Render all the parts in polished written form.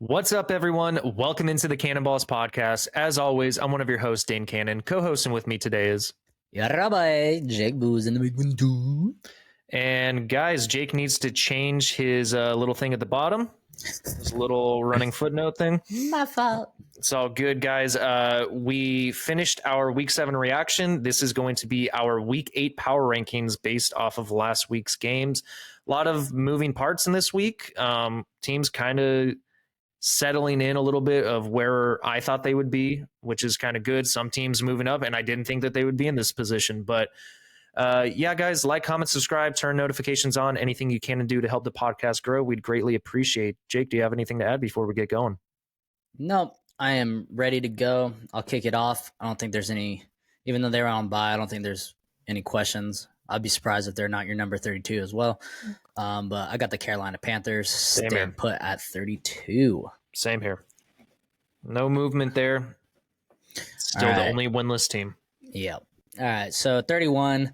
What's up, everyone? Welcome into the Cannonballs podcast. As always, I'm one of your hosts, Dane Cannon. Co-hosting with me today is... Yeah, Rabbi, Jake Booze in the big one too. And guys, Jake needs to change his little thing at the bottom. His little running footnote thing. My fault. It's all good, guys. We finished our Week 7 reaction. This is going to be our Week 8 power rankings based off of last week's games. A lot of moving parts in this week. Teams kind of settling in a little bit of where I thought they would be, which is kind of good. Some teams moving up, and I didn't think that they would be in this position. But yeah, guys, like, comment, subscribe, turn notifications on. Anything you can do to help the podcast grow, we'd greatly appreciate. Jake, do you have anything to add before we get going? No, I am ready to go. I'll kick it off. I don't think there's any, even though they're on bye, I don't think there's any questions. I'd be surprised if they're not your number 32 as well. But I got the Carolina Panthers staying put at 32. Same here. No movement there. Still the only winless team. Yep. All right. So 31.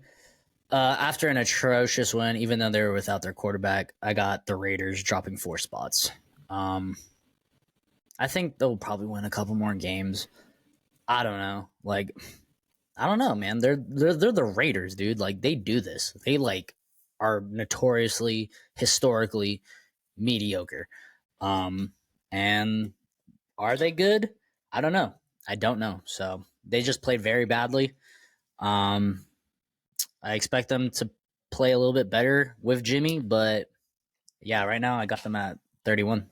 After an atrocious win, even though they were without their quarterback, I got the Raiders dropping 4 spots. I think they'll probably win a couple more games. I don't know. I don't know, man. They're the Raiders, dude. Like, they do this. They are notoriously, historically mediocre. And are they good? I don't know. I don't know. So they just played very badly. I expect them to play a little bit better with Jimmy, but yeah, right now I got them at 31.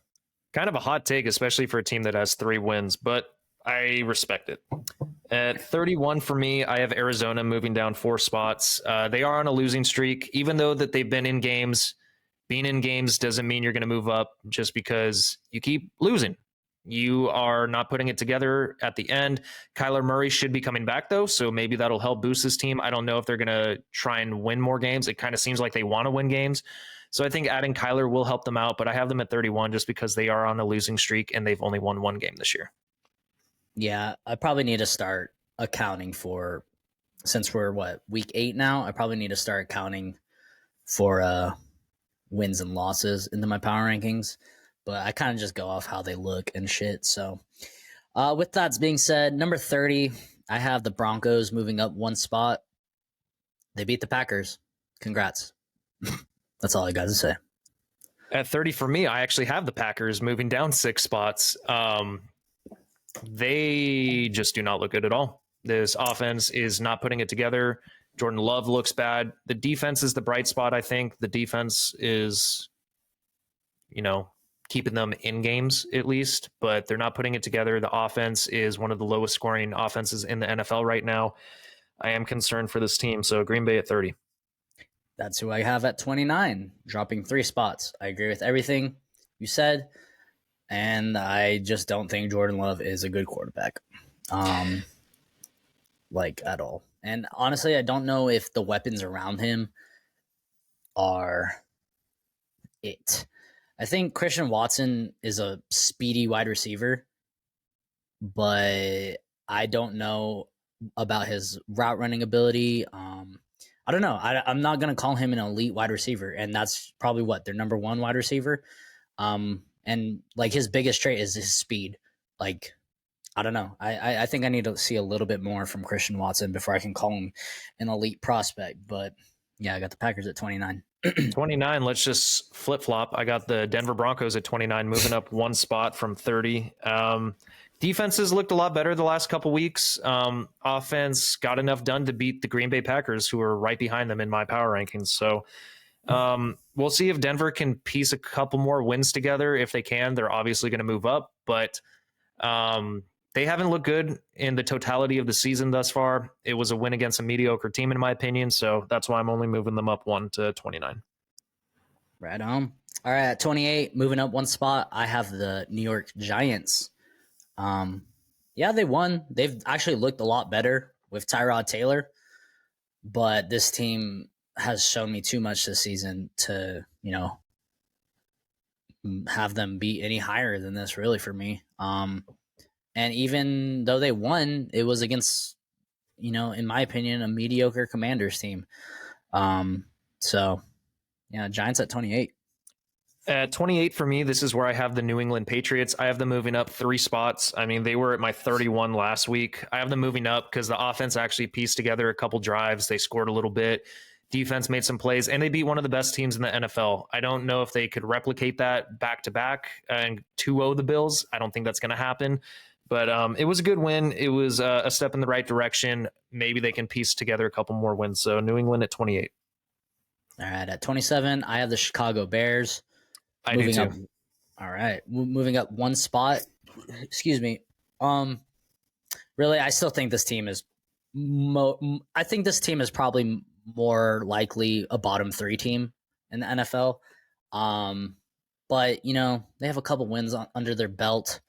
Kind of a hot take, especially for a team that has 3 wins, but I respect it. At 31 for me, I have Arizona moving down 4 spots. They are on a losing streak, even though that they've been in games. Being in games doesn't mean you're going to move up just because you keep losing. You are not putting it together at the end. Kyler Murray should be coming back, though, so maybe that'll help boost this team. I don't know if they're going to try and win more games. It kind of seems like they want to win games. So I think adding Kyler will help them out, but I have them at 31 just because they are on a losing streak and they've only won 1 game this year. Yeah, I probably need to start accounting for, since we're, week 8 now, I probably need to start accounting for wins and losses into my power rankings. But I kind of just go off how they look and shit. So with that being said, number 30, I have the Broncos moving up 1 spot. They beat the Packers. Congrats. That's all I got to say. At 30 for me, I actually have the Packers moving down 6 spots. They just do not look good at all. This offense is not putting it together. Jordan Love looks bad. The defense is the bright spot, I think. The defense is, keeping them in games at least, but they're not putting it together. The offense is one of the lowest scoring offenses in the NFL right now. I am concerned for this team. So Green Bay at 30. That's who I have at 29, dropping 3 spots. I agree with everything you said, and I just don't think Jordan Love is a good quarterback, at all. And honestly, I don't know if the weapons around him are it. I think Christian Watson is a speedy wide receiver, but I don't know about his route running ability. I don't know. I'm not going to call him an elite wide receiver, and that's probably their number 1 wide receiver. And his biggest trait is his speed. I don't know. I think I need to see a little bit more from Christian Watson before I can call him an elite prospect. But yeah, I got the Packers at 29. 29, let's just flip-flop. I got the Denver Broncos at 29, moving up 1 spot from 30. Defenses looked a lot better the last couple weeks. Offense got enough done to beat the Green Bay Packers, who are right behind them in my power rankings. So we'll see if Denver can piece a couple more wins together. If they can, they're obviously going to move up. But they haven't looked good in the totality of the season thus far. It was a win against a mediocre team, in my opinion. So that's why I'm only moving them up 1 to 29. Right on. All right, at 28, moving up 1 spot, I have the New York Giants. Yeah, they won. They've actually looked a lot better with Tyrod Taylor, but this team has shown me too much this season to, have them be any higher than this, really, for me. And even though they won, it was against, in my opinion, a mediocre Commanders team. So, yeah, Giants at 28. At 28 for me, this is where I have the New England Patriots. I have them moving up 3 spots. I mean, they were at my 31 last week. I have them moving up because the offense actually pieced together a couple drives. They scored a little bit. Defense made some plays, and they beat one of the best teams in the NFL. I don't know if they could replicate that back to back and 2-0 the Bills. I don't think that's going to happen. But it was a good win. It was a step in the right direction. Maybe they can piece together a couple more wins. So New England at 28. All right, at 27, I have the Chicago Bears. I do too. Up, all right, moving up 1 spot. Excuse me. Really, I still think this team is. I think this team is probably more likely a bottom 3 team in the NFL. But they have a couple wins under their belt.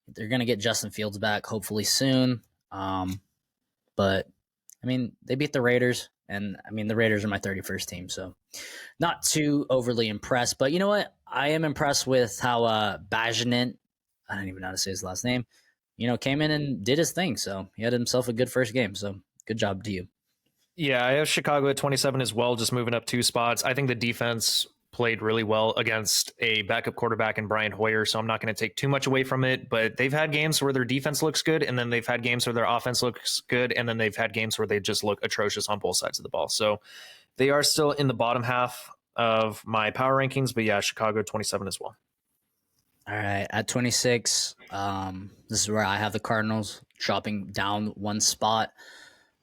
They're gonna get Justin Fields back hopefully soon. But I mean, they beat the Raiders, and I mean the Raiders are my 31st team, so not too overly impressed. But you know what? I am impressed with how Bajanin, I don't even know how to say his last name, came in and did his thing. So he had himself a good first game. So good job to you. Yeah, I have Chicago at 27 as well, just moving up 2 spots. I think the defense played really well against a backup quarterback in Brian Hoyer, so I'm not going to take too much away from it. But they've had games where their defense looks good, and then they've had games where their offense looks good, and then they've had games where they just look atrocious on both sides of the ball. So they are still in the bottom half of my power rankings, but yeah, Chicago 27 as well. All right, at 26, this is where I have the Cardinals dropping down 1 spot.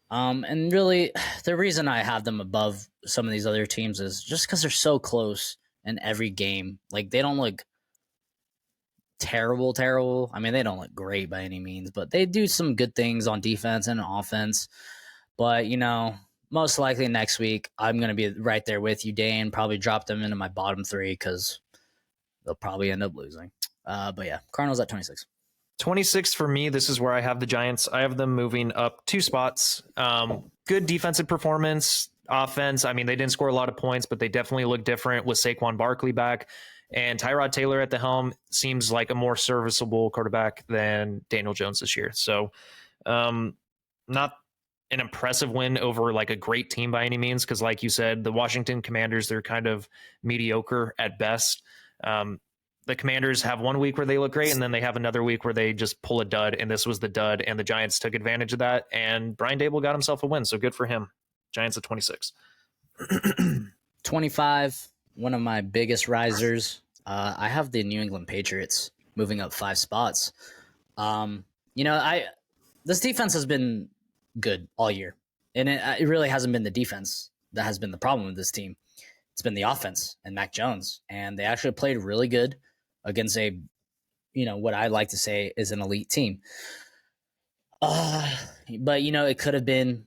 And really, the reason I have them above some of these other teams is just because they're so close in every game. Like, they don't look terrible. I mean, they don't look great by any means, but they do some good things on defense and offense. But, most likely next week, I'm going to be right there with you, Dane. Probably drop them into my bottom 3 because they'll probably end up losing. But yeah, Cardinals at 26. 26 for me, this is where I have the Giants. I have them moving up 2 spots. Good defensive performance, offense. I mean, they didn't score a lot of points, but they definitely look different with Saquon Barkley back. And Tyrod Taylor at the helm seems like a more serviceable quarterback than Daniel Jones this year. So not an impressive win over like a great team by any means, because like you said, the Washington Commanders, they're kind of mediocre at best. The Commanders have one week where they look great, and then they have another week where they just pull a dud, and this was the dud, and the Giants took advantage of that, and Brian Daboll got himself a win, so good for him. Giants at 26. 25, one of my biggest risers. I have the New England Patriots moving up 5 spots. This defense has been good all year, and it really hasn't been the defense that has been the problem with this team. It's been the offense and Mac Jones, and they actually played really good against what I like to say is an elite team. But it could have been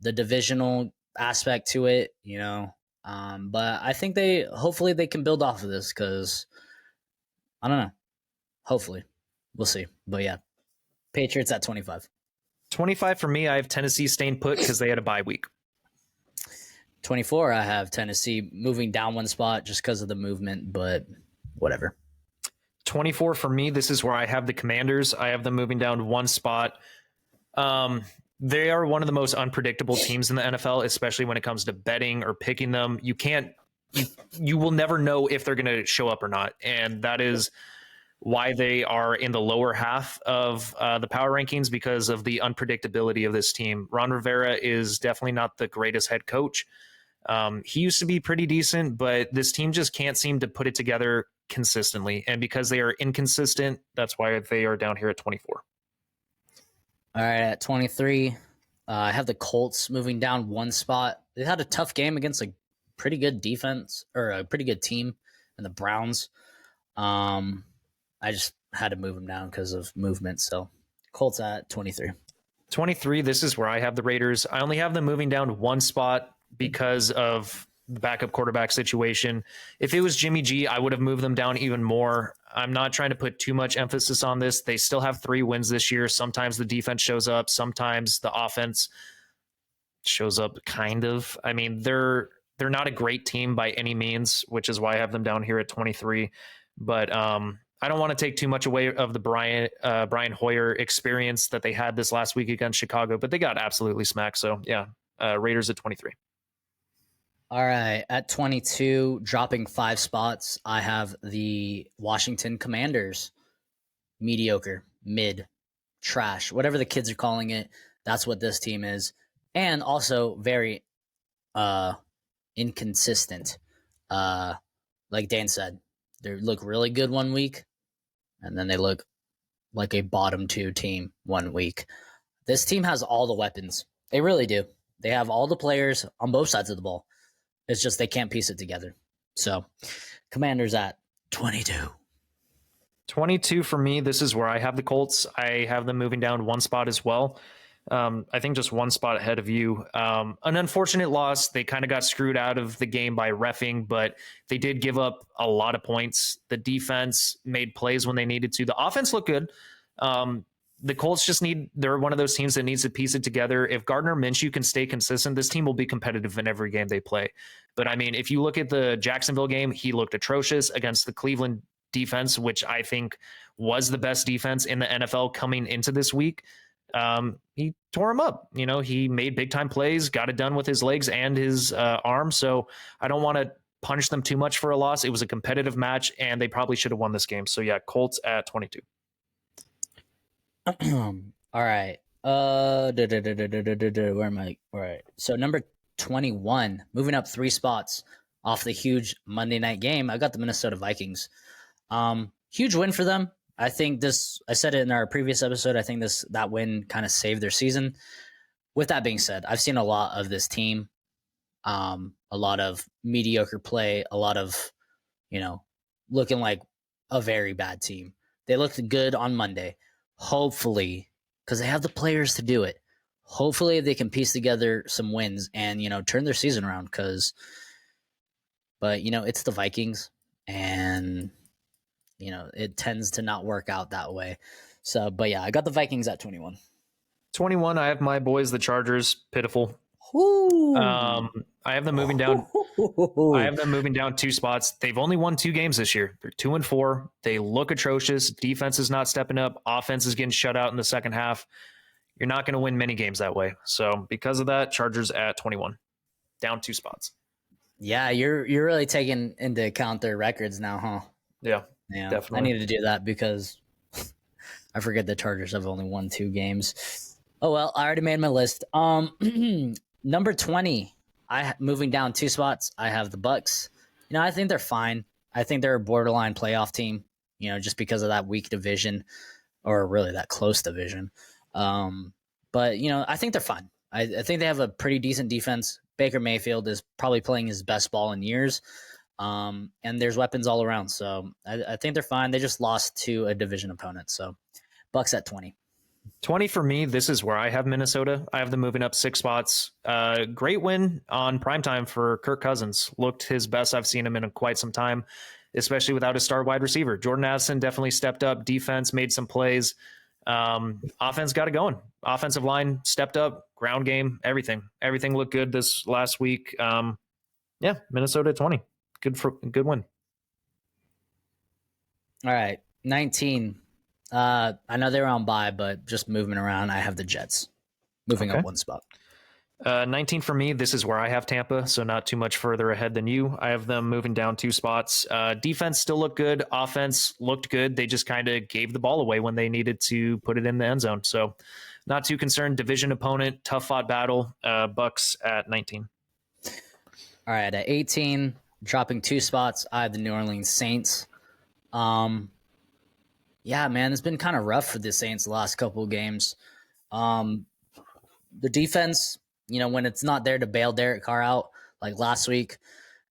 the divisional aspect to it, but I think hopefully they can build off of this, because I don't know. Hopefully we'll see. But yeah, Patriots at 25. 25 for me, I have Tennessee staying put because they had a bye week. 24, I have Tennessee moving down 1 spot just because of the movement, but whatever. 24 for me, this is where I have the Commanders. I have them moving down 1 spot. They are one of the most unpredictable teams in the NFL, especially when it comes to betting or picking them. You will never know if they're going to show up or not. And that is why they are in the lower half of the power rankings, because of the unpredictability of this team. Ron Rivera is definitely not the greatest head coach. He used to be pretty decent, but this team just can't seem to put it together consistently. And because they are inconsistent, that's why they are down here at 24. All right, at 23, I have the Colts moving down 1 spot. They had a tough game against a pretty good defense, or a pretty good team, and the Browns. I just had to move them down because of movement. So Colts at 23. 23, this is where I have the Raiders. I only have them moving down 1 spot because of the backup quarterback situation. If it was Jimmy G, I would have moved them down even more. I'm not trying to put too much emphasis on this. They still have 3 wins this year. Sometimes the defense shows up. Sometimes the offense shows up, kind of. I mean, they're not a great team by any means, which is why I have them down here at 23. But I don't want to take too much away of the Brian Hoyer experience that they had this last week against Chicago, but they got absolutely smacked. So yeah, Raiders at 23. All right, at 22, dropping 5 spots, I have the Washington Commanders. Mediocre, mid, trash, whatever the kids are calling it. That's what this team is, and also very uh inconsistent. Uh, like Dan said, they look really good one week, and then they look like a bottom 2 team one week. This team has all the weapons. They really do. They have all the players on both sides of the ball. It's just they can't piece it together. So, Commanders at 22. 22 for me. This is where I have the Colts. I have them moving down 1 spot as well. I think just 1 spot ahead of you. An unfortunate loss. They kind of got screwed out of the game by reffing, but they did give up a lot of points. The defense made plays when they needed to. The offense looked good. The Colts they're one of those teams that needs to piece it together. If Gardner Minshew can stay consistent, this team will be competitive in every game they play. But I mean, if you look at the Jacksonville game, he looked atrocious against the Cleveland defense, which I think was the best defense in the NFL coming into this week. He tore him up. He made big time plays, got it done with his legs and his arm. So I don't want to punish them too much for a loss. It was a competitive match, and they probably should have won this game. So yeah, Colts at 22. All right. Where am I? All right. So number 21, moving up 3 spots off the huge Monday night game. I got the Minnesota Vikings. Huge win for them. I think I said it in our previous episode. I think that win kind of saved their season. With that being said, I've seen a lot of this team, a lot of mediocre play, a lot of, looking like a very bad team. They looked good on Monday. Hopefully, because they have the players to do it. Hopefully they can piece together some wins and, turn their season around but it's the Vikings and, it tends to not work out that way. So, but yeah, I got the Vikings at 21. 21, I have my boys, the Chargers. Pitiful. Ooh. I have them moving down. I have them moving down 2 spots. They've only won 2 games this year. They're 2-4. They look atrocious. Defense is not stepping up. Offense is getting shut out in the second half. You're not going to win many games that way. So because of that, Chargers at 21, down 2 spots. Yeah, you're really taking into account their records now, huh? Yeah, definitely. I need to do that because I forget the Chargers have only won 2 games. Oh well, I already made my list. Number 20, moving down 2 spots. I have the Bucks. I think they're fine. I think they're a borderline playoff team. Just because of that weak division, or really that close division. But I think they're fine. I think they have a pretty decent defense. Baker Mayfield is probably playing his best ball in years. And there's weapons all around. So I think they're fine. They just lost to a division opponent. So Bucks at 20. 20 for me. This is where I have Minnesota. I have them moving up 6 spots. Great win on primetime for Kirk Cousins. Looked his best I've seen him in quite some time, especially without a star wide receiver. Jordan Addison definitely stepped up. Defense made some plays. Offense got it going. Offensive line stepped up. Ground game, everything looked good this last week. Yeah, Minnesota at 20. Good win. All right, 19. I know they were on bye, but just moving around, I have the Jets moving up 1 spot. 19 for me. This is where I have Tampa, so not too much further ahead than you. I have them moving down 2 spots. Defense still looked good. Offense looked good. They just kind of gave the ball away when they needed to put it in the end zone. So not too concerned. Division opponent, tough fought battle. Bucks at 19. All right, at 18, dropping 2 spots, I have the New Orleans Saints. Yeah, man, it's been kind of rough for the Saints the last couple of games. The defense, when it's not there to bail Derek Carr out, like last week,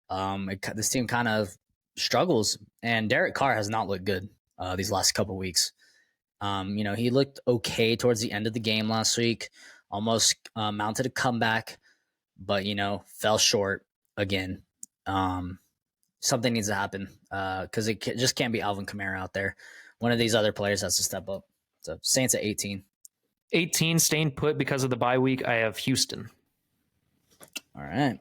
this team kind of struggles. And Derek Carr has not looked good these last couple of weeks. He looked okay towards the end of the game last week, almost mounted a comeback, but, fell short again. Something needs to happen because it just can't be Alvin Kamara out there. One of these other players has to step up. So Saints at 18. 18 staying put because of the bye week. I have Houston. All right.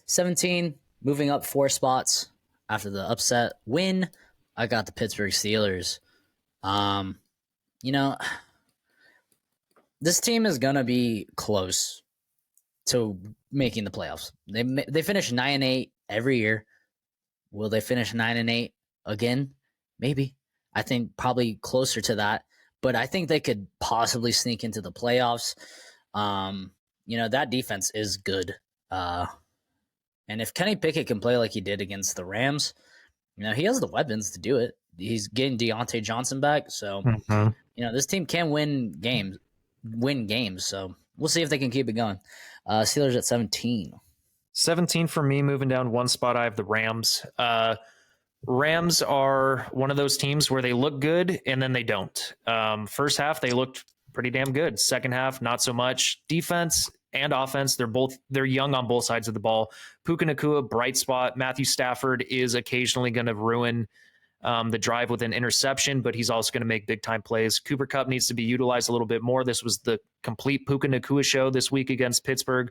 17, moving up 4 spots after the upset win. I got the Pittsburgh Steelers. This team is going to be close to making the playoffs. They finish 9-8 every year. Will they finish 9-8 again? Maybe. I think probably closer to that, but I think they could possibly sneak into the playoffs. That defense is good. And if Kenny Pickett can play like he did against the Rams, he has the weapons to do it. He's getting Deontay Johnson back, so this team can win games. So we'll see if they can keep it going. Steelers at 17. 17 for me, moving down one spot. I have the Rams. Rams are one of those teams where they look good and then they don't. First half, they looked pretty damn good. Second half, not so much. Defense and offense, they're young on both sides of the ball. Puka Nacua, bright spot. Matthew Stafford is occasionally going to ruin the drive with an interception, but he's also going to make big time plays. Cooper Kupp needs to be utilized a little bit more. This was the complete Puka Nacua show this week against Pittsburgh.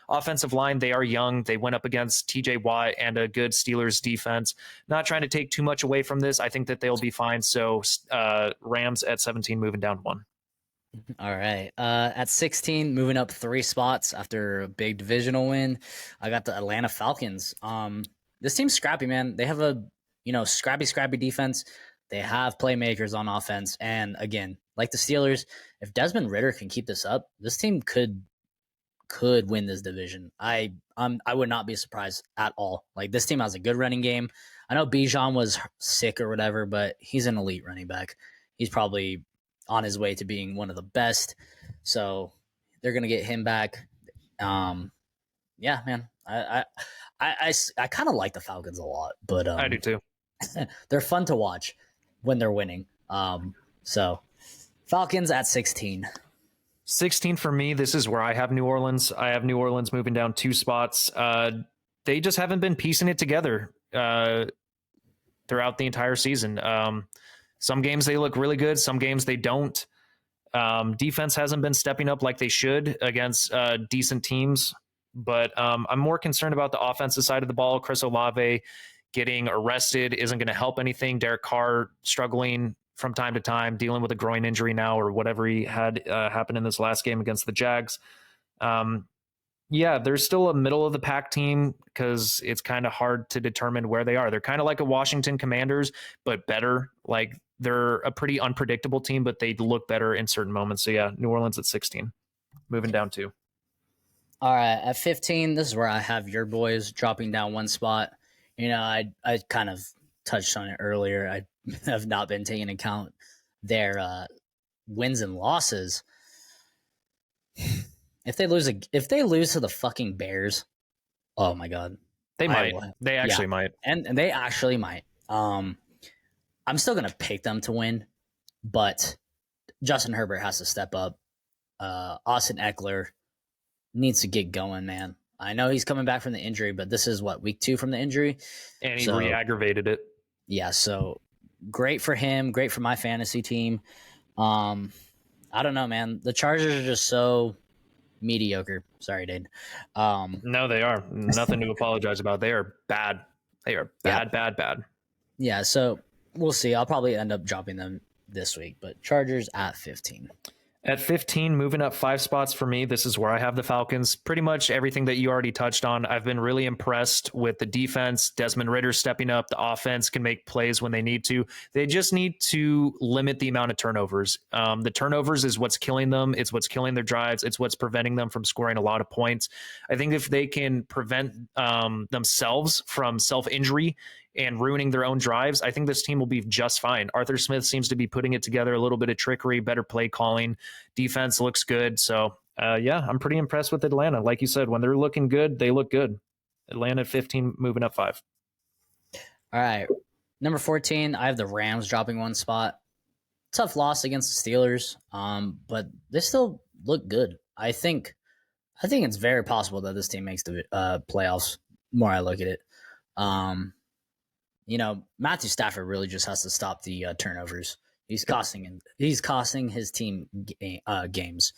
Offensive line, they are young. They went up against TJ Watt and a good Steelers defense. Not trying to take too much away from this. I think that they'll be fine. So Rams at 17, moving down one. All right. At 16, moving up 3 spots after a big divisional win, I got the Atlanta Falcons. This team's scrappy, man. They have a scrappy defense. They have playmakers on offense. And again, like the Steelers, if Desmond Ridder can keep this up, this team could win this division. I would not be surprised at all. Like, this team has a good running game. I know Bijan was sick or whatever, but he's an elite running back. He's probably on his way to being one of the best. So they're gonna get him back. Yeah, man. I kind of like the Falcons a lot, but I do too. they're fun to watch when they're winning. So Falcons at 16. 16 for me. This is where I have New Orleans. I have New Orleans moving down 2 spots. They just haven't been piecing it together throughout the entire season. Some games they look really good. Some games they don't. Defense hasn't been stepping up like they should against decent teams. But I'm more concerned about the offensive side of the ball. Chris Olave getting arrested isn't going to help anything. Derek Carr struggling from time to time, dealing with a groin injury now or whatever he had happen in this last game against the Jags. They're still a middle of the pack team because it's kind of hard to determine where they are. They're kind of like a Washington Commanders, but better. Like, they're a pretty unpredictable team, but they look better in certain moments. So yeah, New Orleans at 16, moving down 2. All right, at 15, this is where I have your boys dropping down 1 spot. I kind of touched on it earlier. I have not been taking account their wins and losses. If they lose to the fucking Bears, oh my god, they might. They actually might, and they actually might. I'm still gonna pick them to win, but Justin Herbert has to step up. Austin Eckler needs to get going, man. I know he's coming back from the injury, but this is week 2 from the injury, and he re-aggravated it. Yeah, so great for him. Great for my fantasy team. I don't know, man. The Chargers are just so mediocre. Sorry, Dane. No, they are. Nothing to apologize about. They are bad. They are bad, bad. Yeah, so we'll see. I'll probably end up dropping them this week, but Chargers at 15. At 15, moving up 5 spots for me, this is where I have the Falcons. Pretty much everything that you already touched on. I've been really impressed with the defense. Desmond Ridder stepping up. The offense can make plays when they need to. They just need to limit the amount of turnovers. The turnovers is what's killing them. It's what's killing their drives. It's what's preventing them from scoring a lot of points. I think if they can prevent themselves from self-injury and ruining their own drives, I think this team will be just fine. Arthur Smith seems to be putting it together, a little bit of trickery, better play calling. Defense looks good. So, I'm pretty impressed with Atlanta. Like you said, when they're looking good, they look good. Atlanta at 15, moving up 5. All right. Number 14, I have the Rams dropping 1 spot. Tough loss against the Steelers, but they still look good. I think it's very possible that this team makes the playoffs. The more I look at it. Matthew Stafford really just has to stop the turnovers. He's costing his team games.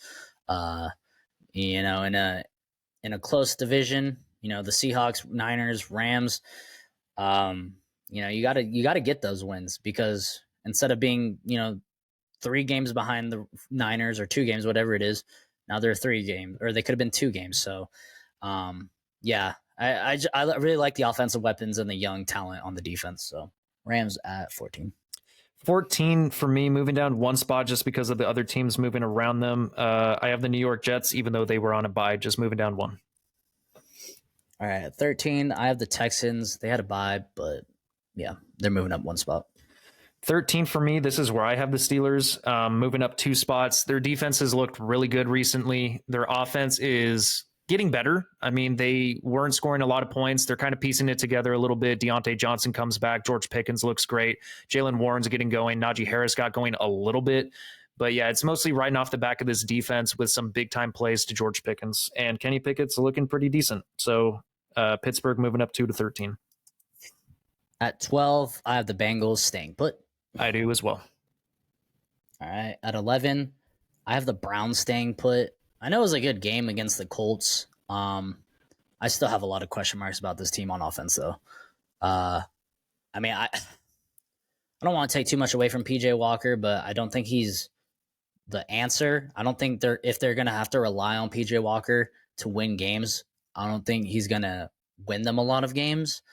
In a close division, the Seahawks, Niners, Rams. You got to get those wins, because instead of being 3 games behind the Niners or 2 games, whatever it is, Now they're 3 games, or they could have been 2 games. So, yeah, I really like the offensive weapons and the young talent on the defense. So Rams at 14. 14 for me, moving down one spot just because of the other teams moving around them. I have the New York Jets, even though they were on a bye, just moving down one. All right, at 13, I have the Texans. They had a bye, but yeah, they're moving up one spot. 13 for me. This is where I have the Steelers moving up 2 spots. Their defense has looked really good recently. Their offense is getting better. I mean, they weren't scoring a lot of points. They're kind of piecing it together a little bit. Deontay Johnson comes back. George Pickens looks great. Jalen Warren's getting going. Najee Harris got going a little bit. But yeah, it's mostly riding off the back of this defense with some big time plays to George Pickens. And Kenny Pickett's looking pretty decent. So Pittsburgh moving up 2 to 13. At 12, I have the Bengals staying put. I do as well. All right. At 11, I have the Browns staying put. I know it was a good game against the Colts. I still have a lot of question marks about this team on offense, though. I mean, I don't want to take too much away from PJ Walker, but I don't think he's the answer. I don't think if they're going to have to rely on PJ Walker to win games, I don't think he's going to win them a lot of games.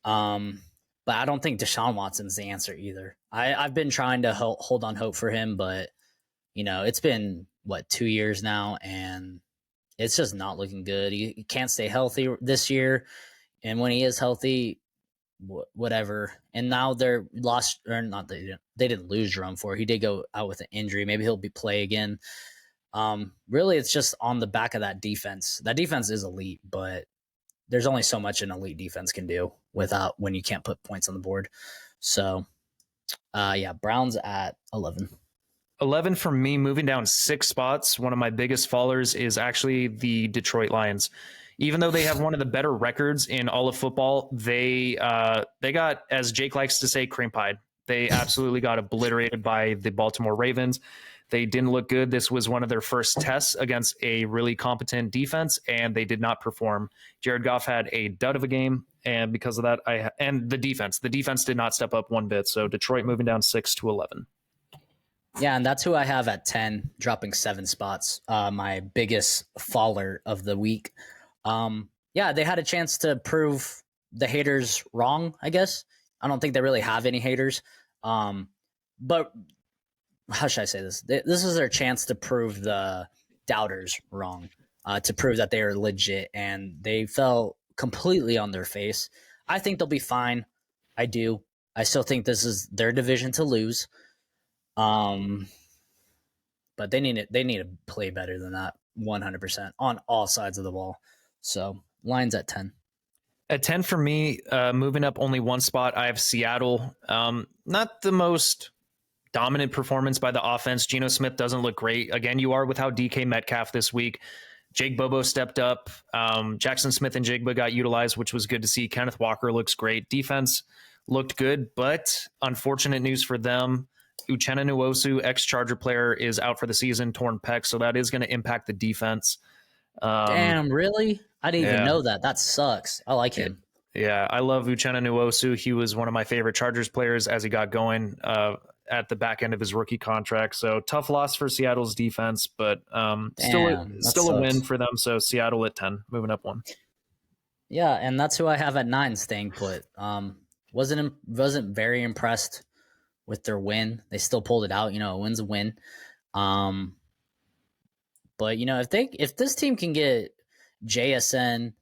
But I don't think Deshaun Watson's the answer either. I've been trying to hold on hope for him, but it's been 2 years now, and it's just not looking good. He can't stay healthy this year, and when he is healthy, whatever. And now they're lost, or not? They didn't lose Jerome Ford. He did go out with an injury. Maybe he'll play again. Really, it's just on the back of that defense. That defense is elite, but there's only so much an elite defense can do when you can't put points on the board. So, yeah, Browns at 11. 11 for me, moving down 6 spots. One of my biggest fallers is actually the Detroit Lions. Even though they have one of the better records in all of football, they got, as Jake likes to say, cream pied. They absolutely got obliterated by the Baltimore Ravens. They didn't look good. This was one of their first tests against a really competent defense, and they did not perform. Jared Goff had a dud of a game, and because of that, and the defense did not step up one bit. So Detroit moving down 6 to 11. Yeah, and that's who I have at 10, dropping 7 spots. My biggest faller of the week. Yeah, they had a chance to prove the haters wrong, I guess. I don't think they really have any haters. But how should I say this? This is their chance to prove the doubters wrong, to prove that they are legit, and they fell completely on their face. I think they'll be fine. I do. I still think this is their division to lose. But they need to play better than that 100% on all sides of the ball. So Lions at 10. At 10 for me, moving up only one spot, I have Seattle. Not the most dominant performance by the offense. Geno Smith doesn't look great. Again, you are without DK Metcalf this week. Jake Bobo stepped up. Jackson Smith and Jigba got utilized, which was good to see. Kenneth Walker looks great. Defense looked good, but unfortunate news for them. Uchenna Nwosu, ex-Charger player, is out for the season, torn pec, so that is going to impact the defense. Damn, really? I didn't even know that. That sucks. I like him. Yeah, I love Uchenna Nwosu. He was one of my favorite Chargers players as he got going at the back end of his rookie contract. So tough loss for Seattle's defense, but still a win for them. So Seattle at 10, moving up 1. Yeah, and that's who I have at 9 staying put. Wasn't very impressed with their win. They still pulled it out. A win's a win. But if this team can get JSN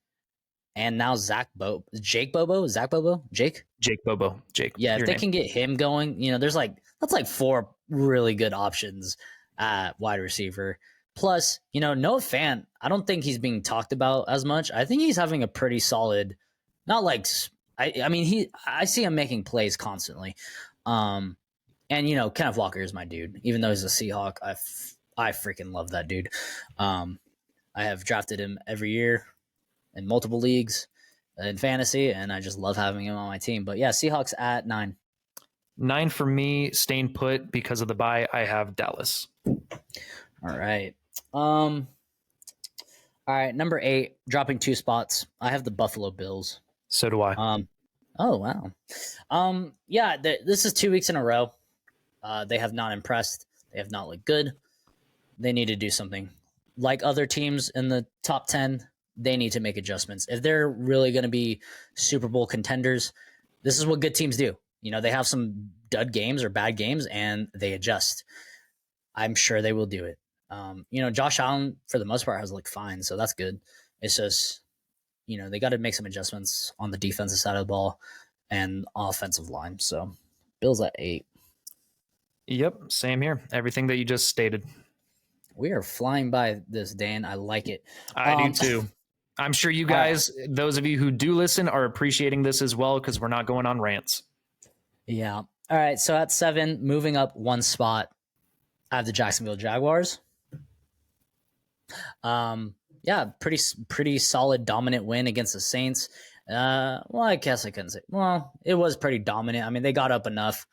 and now Jake Bobo. Yeah, if they can get him going, that's like 4 really good options at wide receiver. Plus, Noah Fant, I don't think he's being talked about as much. I think he's having a pretty solid, not like I see him making plays constantly. And Kenneth Walker is my dude. Even though he's a Seahawk, I freaking love that dude. I have drafted him every year in multiple leagues in fantasy, and I just love having him on my team. But yeah, Seahawks at 9. 9 for me, staying put because of the bye. I have Dallas. All right. All right, number 8, dropping 2 spots. I have the Buffalo Bills. So do I. Oh wow. Yeah, this is 2 weeks in a row. They have not impressed. They have not looked good. They need to do something like other teams in the top 10, they need to make adjustments. If they're really going to be Super Bowl contenders, this is what good teams do. They have some dud games or bad games and they adjust. I'm sure they will do it. Josh Allen, for the most part, has looked fine, so that's good. It's just, they got to make some adjustments on the defensive side of the ball and offensive line. So Bills at 8. Yep, same here. Everything that you just stated. We are flying by this, Dan. I like it. I do too. I'm sure you guys, those of you who do listen, are appreciating this as well because we're not going on rants. Yeah. All right. So at 7, moving up one spot, I have the Jacksonville Jaguars. Yeah, pretty solid, dominant win against the Saints. Well, I guess I couldn't say. Well, it was pretty dominant. I mean, they got up enough,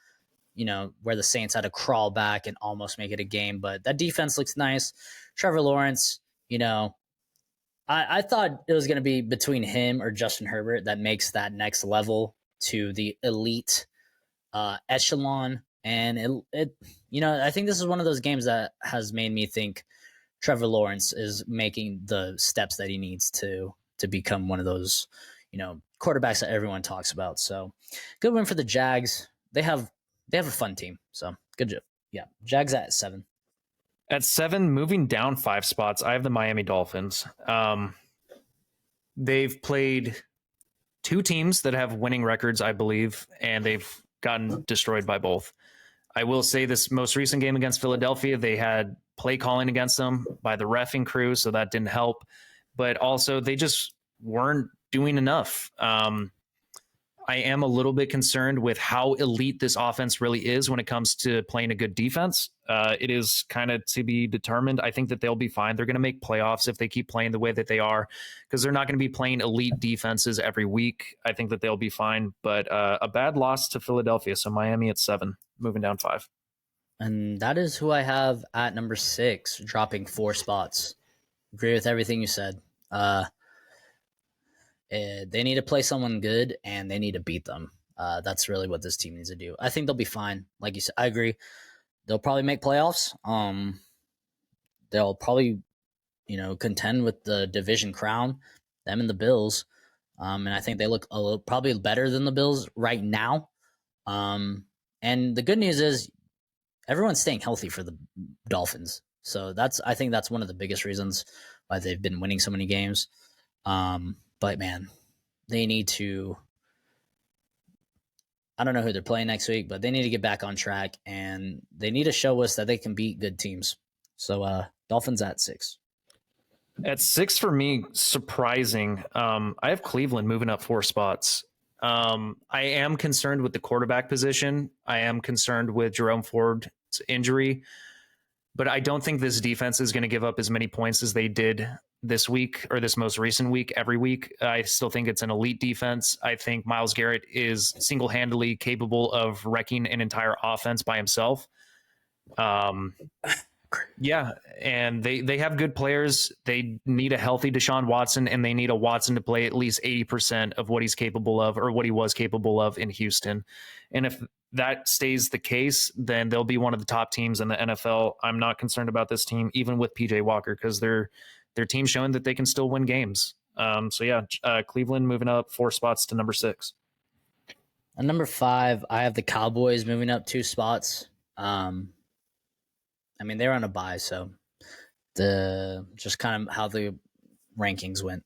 where the Saints had to crawl back and almost make it a game. But that defense looks nice. Trevor Lawrence, I thought it was going to be between him or Justin Herbert that makes that next level to the elite echelon. And I think this is one of those games that has made me think Trevor Lawrence is making the steps that he needs to become one of those, quarterbacks that everyone talks about. So good win for the Jags. They have a fun team. So good job. Yeah. Jags at 7. At 7, moving down 5 spots, I have the Miami Dolphins. They've played 2 teams that have winning records, I believe, and they've gotten destroyed by both. I will say this most recent game against Philadelphia, they had play calling against them by the reffing crew, so that didn't help. But also, they just weren't doing enough. I am a little bit concerned with how elite this offense really is when it comes to playing a good defense. It is kind of to be determined. I think that they'll be fine. They're going to make playoffs if they keep playing the way that they are, because they're not going to be playing elite defenses every week. I think that they'll be fine, but a bad loss to Philadelphia. So Miami at 7, moving down 5. And that is who I have at number 6, dropping 4 spots. Agree with everything you said. They need to play someone good, and they need to beat them. That's really what this team needs to do. I think they'll be fine. Like you said, I agree. They'll probably make playoffs. They'll probably, contend with the division crown, them and the Bills. And I think they look probably better than the Bills right now. And the good news is everyone's staying healthy for the Dolphins. So I think that's one of the biggest reasons why they've been winning so many games. But man, they need to, I don't know who they're playing next week, but they need to get back on track and they need to show us that they can beat good teams. So Dolphins at 6. At 6 for me, surprising. I have Cleveland moving up 4 spots. I am concerned with the quarterback position. I am concerned with Jerome Ford's injury, but I don't think this defense is going to give up as many points as they did this week or this most recent week every week. I still think it's an elite defense. I think Myles Garrett is single-handedly capable of wrecking an entire offense by himself. Yeah, and they have good players. They need a healthy Deshaun Watson, and they need a Watson to play at least 80% of what he's capable of or what he was capable of in Houston. And if that stays the case, then they'll be one of the top teams in the NFL. I'm not concerned about this team, even with PJ Walker, because their team's showing that they can still win games. So yeah, Cleveland moving up 4 spots to number 6. At number 5, I have the Cowboys moving up 2 spots. I mean, they're on a bye, so just kind of how the rankings went.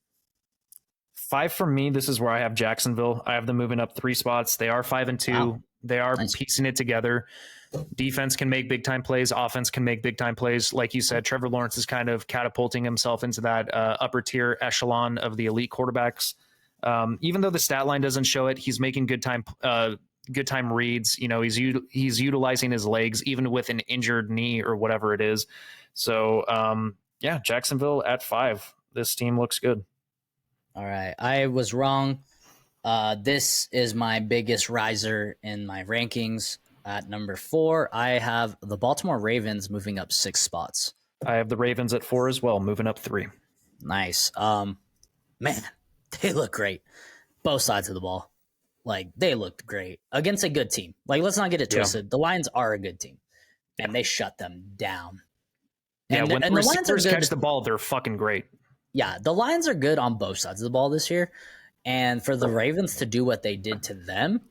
5 for me. This is where I have Jacksonville. I have them moving up 3 spots. They are 5-2. Wow. They are piecing it together. Defense can make big time plays. Offense can make big time plays. Like you said, Trevor Lawrence is kind of catapulting himself into that upper tier echelon of the elite quarterbacks. Even though the stat line doesn't show it, he's making good time reads. He's utilizing his legs even with an injured knee or whatever it is. So yeah, Jacksonville at 5. This team looks good. All right, I was wrong. This is my biggest riser in my rankings. At number 4, I have the Baltimore Ravens moving up 6 spots. I have the Ravens at 4 as well, moving up 3. Nice. Man, they look great. Both sides of the ball. Like, they looked great against a good team. Like, let's not get it twisted. Yeah. The Lions are a good team, and they shut them down. Yeah, And when the, the and the Lions are receivers good. catch the ball, they're fucking great. Yeah, the Lions are good on both sides of the ball this year. And for the Ravens to do what they did to them,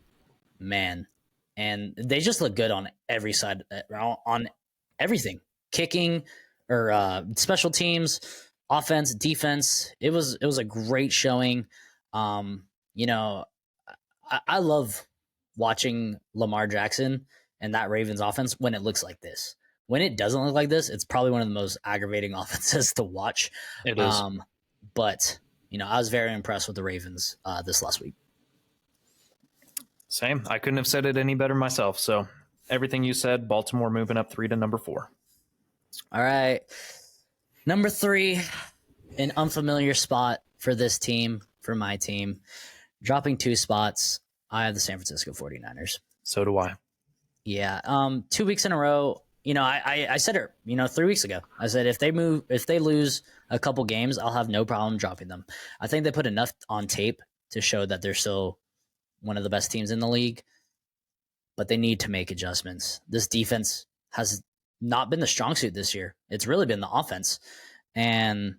man, and they just look good on every side, on everything, kicking or special teams, offense, defense. It was a great showing. Um, you know, I love watching Lamar Jackson and that Ravens offense when it looks like this. When it doesn't look like this, it's probably one of the most aggravating offenses to watch. It is. Um, but I was very impressed with the Ravens this last week. Same. I couldn't have said it any better myself. So everything you said, Baltimore moving up 3 to number 4. All right. Number 3, an unfamiliar spot for this team, for my team. Dropping 2 spots. I have the San Francisco 49ers. So do I. Yeah. 2 weeks in a row. I said it, 3 weeks ago. I said if they lose a couple games, I'll have no problem dropping them. I think they put enough on tape to show that they're still one of the best teams in the league, but they need to make adjustments. This defense has not been the strong suit this year. It's really been the offense. And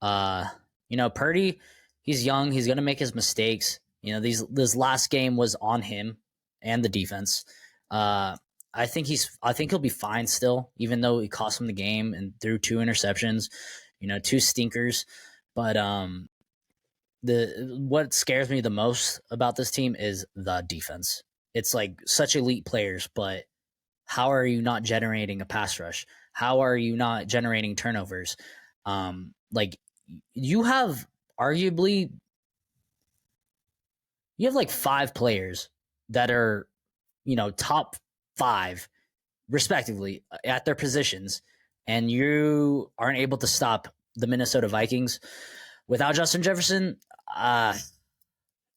Purdy, he's young, he's going to make his mistakes. This last game was on him and the defense. I think he'll be fine still, even though he cost him the game and threw 2 interceptions, 2 stinkers. But what scares me the most about this team is the defense. It's like such elite players, but how are you not generating a pass rush? How are you not generating turnovers? Like you have arguably like 5 players that are, top 5 respectively at their positions, and you aren't able to stop the Minnesota Vikings without Justin Jefferson.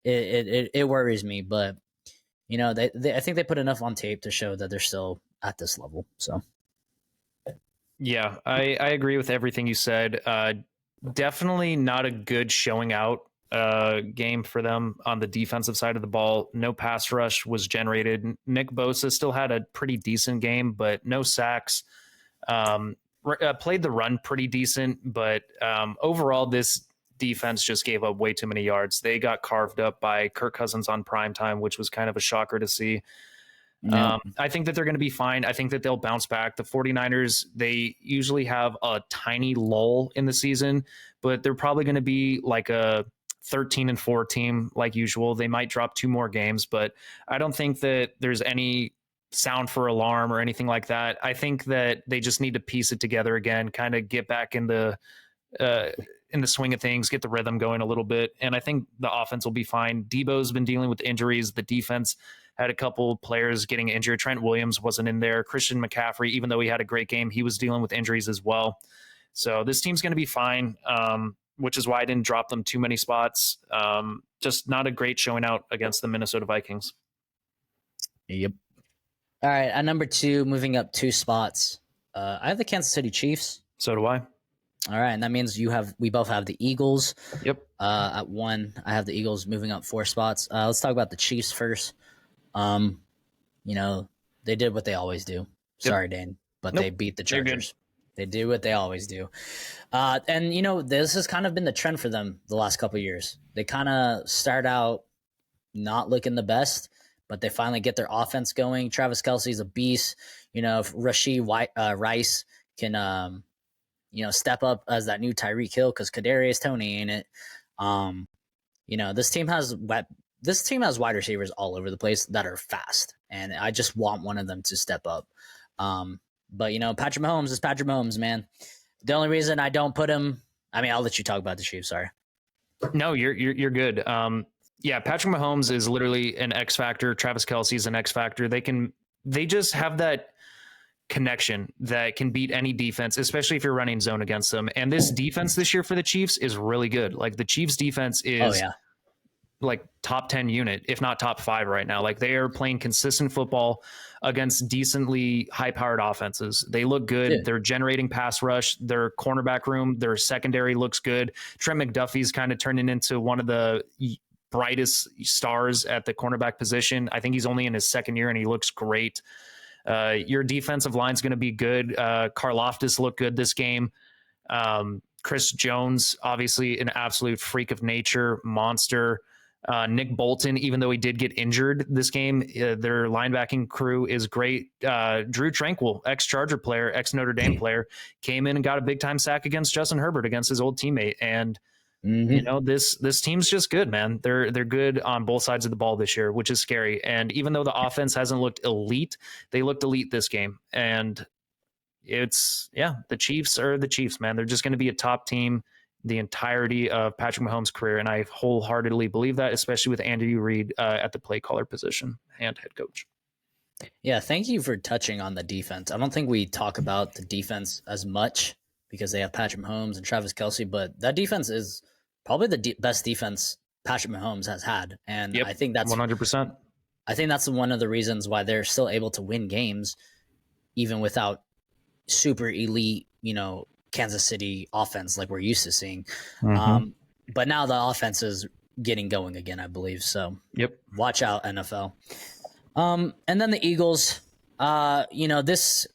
It worries me, but I think they put enough on tape to show that they're still at this level. So Yeah, I agree with everything you said. Definitely not a good showing out game for them on the defensive side of the ball. No pass rush was generated. Nick Bosa still had a pretty decent game, but no sacks. Played the run pretty decent, but overall, this defense just gave up way too many yards. They got carved up by Kirk Cousins on primetime, which was kind of a shocker to see. yeah. I think that they're going to be fine. I think that they'll bounce back. The 49ers, they usually have a tiny lull in the season, but they're probably going to be like a 13-4 team like usual. They might drop 2 more games, but I don't think that there's any sound for alarm or anything like that. I think that they just need to piece it together again, kind of get back in the swing of things, get the rhythm going a little bit. And I think the offense will be fine. Debo's been dealing with injuries. The defense had a couple players getting injured. Trent Williams wasn't in there. Christian McCaffrey, even though he had a great game, he was dealing with injuries as well. So this team's going to be fine, which is why I didn't drop them too many spots. Just not a great showing out against the Minnesota Vikings. Yep. All right. At number 2, moving up 2 spots, I have the Kansas City Chiefs. So do I. All right. And that means we both have the Eagles. Yep. At 1, I have the Eagles moving up 4 spots. Let's talk about the Chiefs first. They did what they always do. Sorry, Dane, but they beat the Chargers. They do what they always do. And this has kind of been the trend for them the last couple of years. They kind of start out not looking the best, but they finally get their offense going. Travis Kelce's a beast. If Rice can, step up as that new Tyreek Hill, because Kadarius Toney ain't it. This team has wide receivers all over the place that are fast, and I just want one of them to step up. But Patrick Mahomes is Patrick Mahomes, man. The only reason I don't put him, I'll let you talk about the Chiefs. Sorry. No, you're good. Yeah, Patrick Mahomes is literally an X factor. Travis Kelce is an X factor. They just have that connection that can beat any defense, especially if you're running zone against them. And this defense this year for the Chiefs is really good. Like the Chiefs defense is like top 10 unit, if not top 5 right now. Like they are playing consistent football against decently high powered offenses. They look good. Yeah. They're generating pass rush. Their cornerback room, their secondary looks good. Trent McDuffie's kind of turning into one of the brightest stars at the cornerback position. I think he's only in his 2nd year and he looks great. Your defensive line is going to be good. Karlaftis looked good this game. Chris Jones, obviously an absolute freak of nature, monster. Nick Bolton, even though he did get injured this game, their linebacking crew is great. Drew Tranquil, ex-Charger player, ex-Notre Dame player, came in and got a big-time sack against Justin Herbert, against his old teammate. And you know, this team's just good, man. They're good on both sides of the ball this year, which is scary. And even though the offense hasn't looked elite, they looked elite this game. And the Chiefs are the Chiefs, man. They're just going to be a top team the entirety of Patrick Mahomes' career, and I wholeheartedly believe that, especially with Andy Reid at the play caller position and head coach. Yeah, thank you for touching on the defense. I don't think we talk about the defense as much because they have Patrick Mahomes and Travis Kelce, but that defense is probably the best defense Patrick Mahomes has had, and I think that's 100%. I think that's one of the reasons why they're still able to win games, even without super elite, Kansas City offense like we're used to seeing. But now the offense is getting going again, I believe. So watch out, NFL. And then the Eagles, this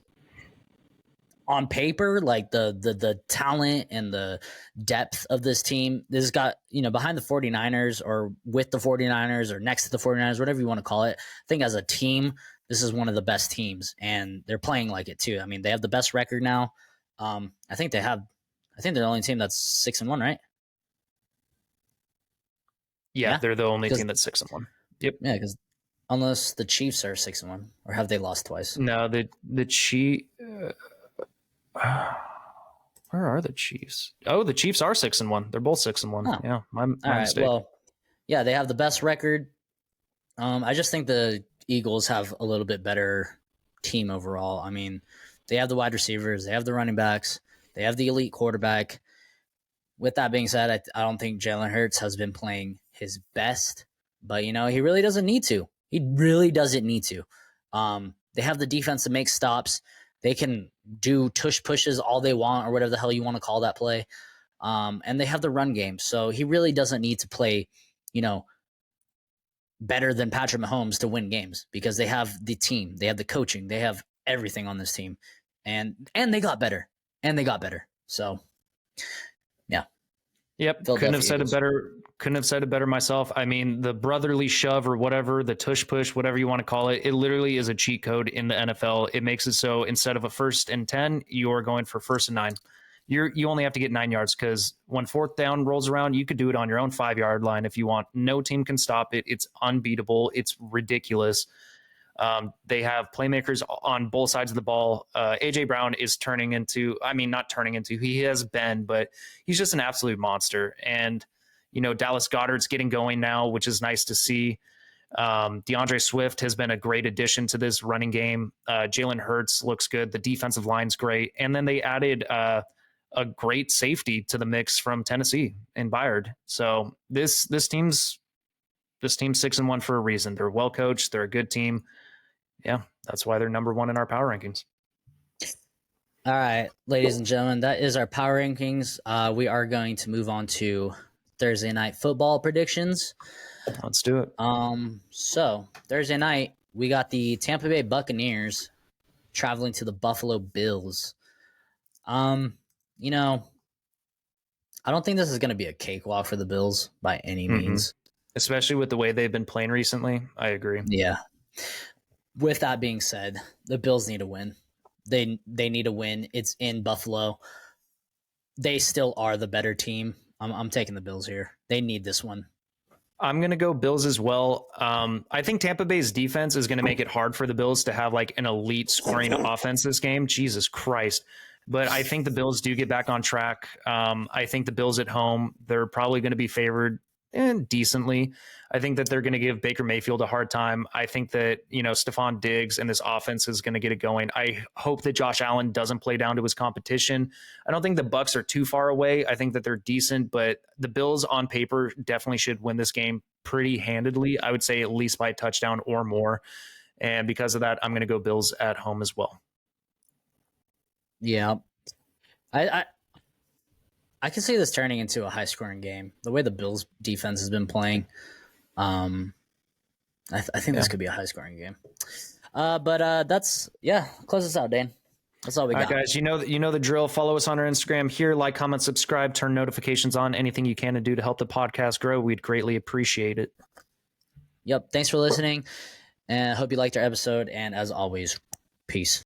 on paper, like the talent and the depth of this team, this has got, behind the 49ers or with the 49ers or next to the 49ers, whatever you want to call it. I think as a team, this is one of the best teams, and they're playing like it too. I mean, they have the best record now. I think they're the only team that's 6-1, right? Yeah, they're the only team that's 6-1. Yep. Yeah, because unless the Chiefs are 6-1, or have they lost twice? No, the Chiefs. Where are the Chiefs? Oh, the Chiefs are 6-1. They're both 6-1. Oh. Yeah, my mistake. Well, yeah, they have the best record. I just think the Eagles have a little bit better team overall. I mean, they have the wide receivers, they have the running backs, they have the elite quarterback. With that being said, I don't think Jalen Hurts has been playing his best, but he really doesn't need to. He really doesn't need to. They have the defense to make stops. They can do tush pushes all they want, or whatever the hell you want to call that play. And they have the run game. So he really doesn't need to play, better than Patrick Mahomes to win games, because they have the team, they have the coaching, they have everything on this team, and they got better, So, yeah. Yep. Couldn't have said it better myself. I mean, the brotherly shove or whatever, the tush push, whatever you want to call it, it literally is a cheat code in the NFL. It makes it so instead of a 1st and 10, you're going for 1st and 9. You only have to get 9 yards, because when 4th down rolls around, you could do it on your own 5-yard line if you want. No team can stop it. It's unbeatable. It's ridiculous. They have playmakers on both sides of the ball. AJ Brown is he has been, but he's just an absolute monster. And, Dallas Goedert's getting going now, which is nice to see. DeAndre Swift has been a great addition to this running game. Jalen Hurts looks good. The defensive line's great. And then they added, a great safety to the mix from Tennessee in Byard. So this team's 6-1 for a reason. They're well coached. They're a good team. Yeah, that's why they're number 1 in our power rankings. All right, ladies and gentlemen, that is our power rankings. We are going to move on to Thursday night football predictions. Let's do it. So Thursday night, we got the Tampa Bay Buccaneers traveling to the Buffalo Bills. I don't think this is going to be a cakewalk for the Bills by any means. Especially with the way they've been playing recently. I agree. Yeah. With that being said, the Bills need a win. They need a win. It's in Buffalo. They still are the better team. I'm taking the Bills here. They need this one. I'm going to go Bills as well. I think Tampa Bay's defense is going to make it hard for the Bills to have like an elite scoring offense this game. Jesus Christ. But I think the Bills do get back on track. I think the Bills at home, they're probably going to be favored decently. I think that they're going to give Baker Mayfield a hard time. I think that, Stephon Diggs and this offense is going to get it going. I hope that Josh Allen doesn't play down to his competition. I don't think the Bucs are too far away. I think that they're decent, but the Bills on paper definitely should win this game pretty handedly. I would say at least by a touchdown or more. And because of that, I'm going to go Bills at home as well. Yeah. I can see this turning into a high-scoring game. The way the Bills' defense has been playing, I think this could be a high-scoring game. But that's close us out, Dane. That's all we All right, got. guys, you know the drill. Follow us on our Instagram here, like, comment, subscribe, turn notifications on, anything you can to do to help the podcast grow. We'd greatly appreciate it. Yep. Thanks for listening, and I hope you liked our episode. And as always, peace.